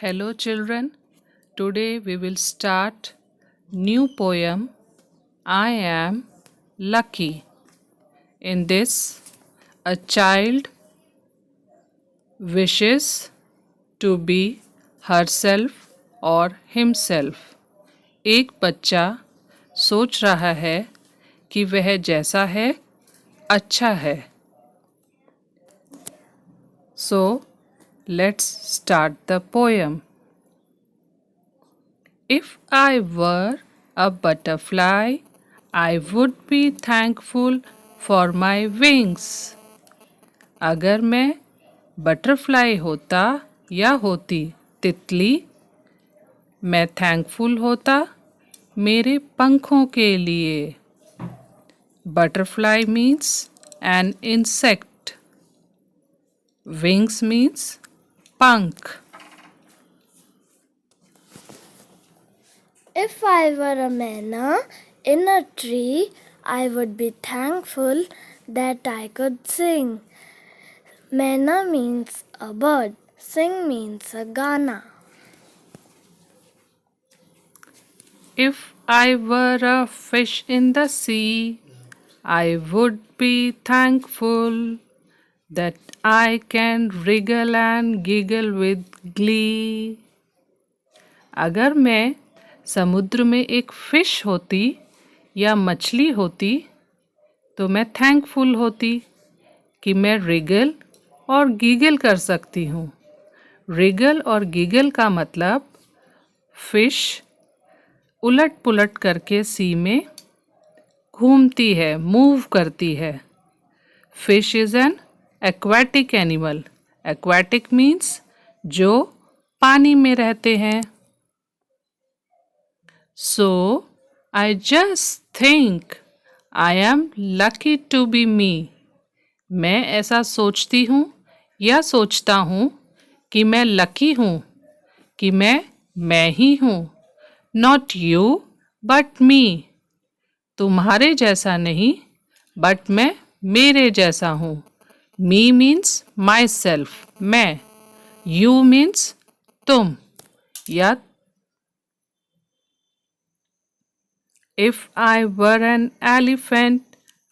Hello children, today we will start new poem I am lucky. In this a child wishes to be herself or himself. एक बच्चा सोच रहा है कि वह जैसा है अच्छा है. So let's start the poem. If I were a butterfly, I would be thankful for my wings. अगर मैं बटरफ्लाई होता या होती तितली, मैं थैंकफुल होता मेरे पंखों के लिए. Butterfly means an insect. Wings means पंख. If I were a manna in a tree, I would be thankful that I could sing. Manna means a bird, sing means a Gana. If I were a fish in the sea, I would be thankful that I can wriggle and giggle with glee. अगर मैं समुद्र में एक fish होती या मछली होती तो मैं थैंकफुल होती कि मैं रिगल और गीगल कर सकती हूँ. रिगल और गीगल का मतलब फिश उलट पुलट करके सी में घूमती है, मूव करती है. Fish is an aquatic animal. Aquatic means जो पानी में रहते हैं. So I just think I am lucky to be me. मैं ऐसा सोचती हूँ या सोचता हूँ कि मैं लकी हूँ, कि मैं ही हूँ. Not you but me. तुम्हारे जैसा नहीं, बट मैं मेरे जैसा हूँ. Me means myself, मैं. You means तुम या. If I were an elephant,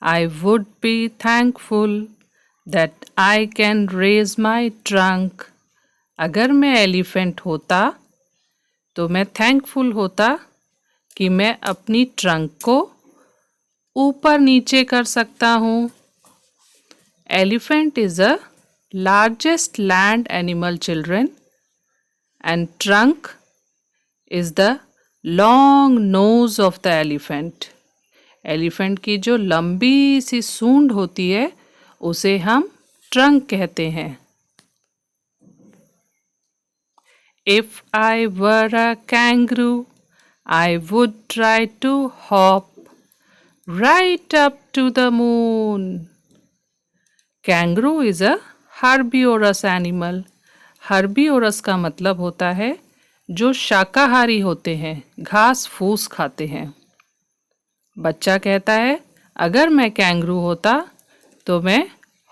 I would be thankful that I can raise my trunk. अगर मैं एलिफेंट होता तो मैं थैंकफुल होता कि मैं अपनी ट्रंक को ऊपर नीचे कर सकता हूँ. Elephant is a largest land animal children and trunk is the long nose of the elephant. Elephant की जो लंबी सी सूंड होती है उसे हम ट्रंक कहते हैं. If I were a kangaroo, I would try to hop right up to the moon. Kangaroo is a herbivorous animal. हर्बीओरस का मतलब होता है जो शाकाहारी होते हैं, घास फूस खाते हैं. बच्चा कहता है अगर मैं कैंगरू होता तो मैं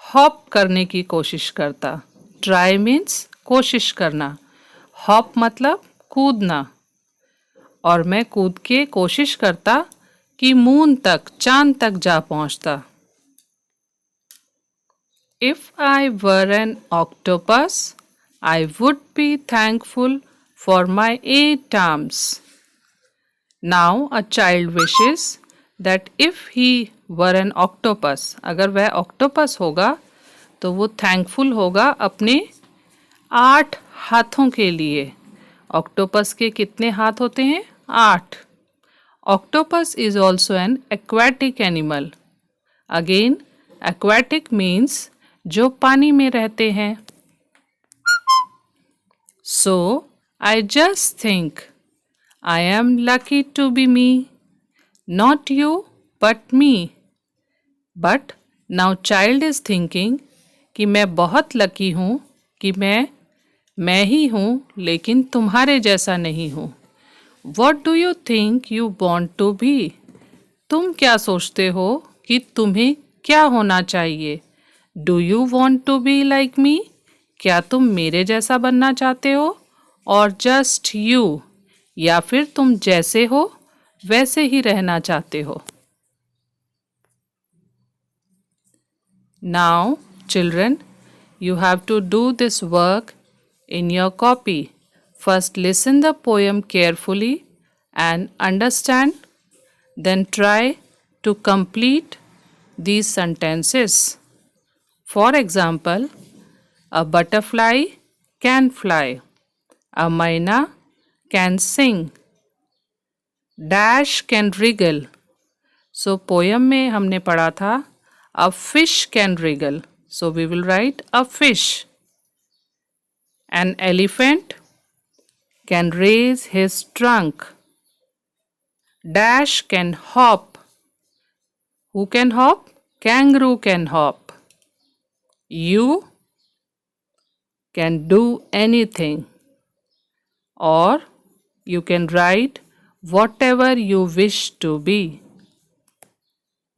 हॉप करने की कोशिश करता. ट्राई मीन्स कोशिश करना, हॉप मतलब कूदना. और मैं कूद के कोशिश करता कि मून तक, चांद तक जा पहुंचता. If I were an octopus, I would be thankful for my 8 arms. Now a child wishes that if he were an octopus, अगर वह ऑक्टोपस होगा तो वो थैंकफुल होगा अपने 8 हाथों के लिए. ऑक्टोपस के कितने हाथ होते हैं? 8. Octopus is also an aquatic animal. Again aquatic means जो पानी में रहते हैं. So I just think I am lucky to be me. Not you but me. But now child is thinking कि मैं बहुत लकी हूँ कि मैं ही हूँ लेकिन तुम्हारे जैसा नहीं हूँ. What do you think you want to be? तुम क्या सोचते हो कि तुम्हें क्या होना चाहिए? Do you want to be like me? क्या तुम मेरे जैसा बनना चाहते हो? or just you, या फिर तुम जैसे हो वैसे ही रहना चाहते हो. Now, children, you have to do this work in your copy. First, listen the poem carefully and understand. Then try to complete these sentences. For example, a butterfly can fly. A myna can sing. Dash can wriggle. So poem में हमने पढ़ा था a fish can wriggle. So we will write a fish. An elephant can raise his trunk. Dash can hop. Who can hop? Kangaroo can hop. You can do anything, or you can write whatever you wish to be.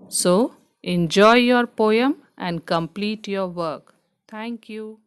So, enjoy your poem and complete your work. Thank you.